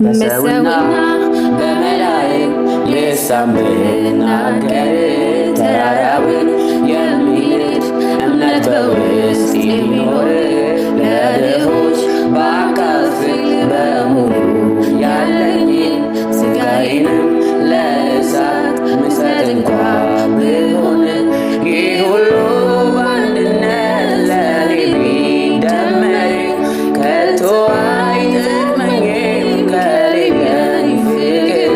በሰውና በመላእክት ልሳን ብናገር ተራራውን የሚልድ እምነት በውስጥ የሚኖር ለድሆች ባካፍል በሙሉ ያለኝን ሥጋዬንም ለእሳት ምሰጥ እንኳ ብሆን ይህ ሁሉ በአንድነት ለኔ ቢደመር ከቶ አይጠቅመኝም ከሌለኝ ፍቅር።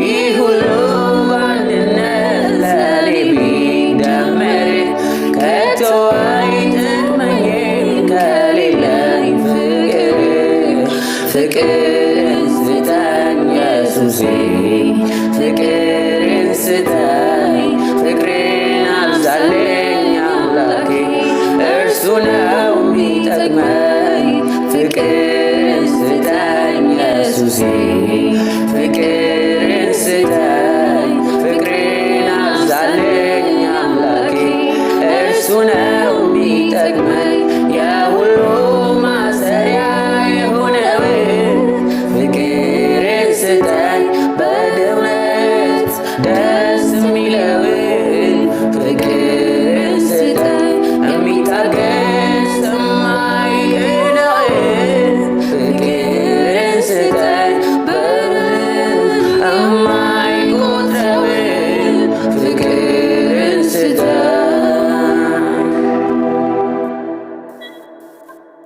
ይህ ሁሉ በአንድነት ለኔ ቢደመር ከቶ አይጠቅመኝም ከሌለኝ ፍቅር። ፍቅርን ስጠኝ ኢየሱሴ ፍቅርን ስጠኝ፣ ፍቅርን አብዛልኝ አምላኬ እርሱ ነው የሚጠቅመኝ። ፍቅርን ስጠኝ ኢየሱሴ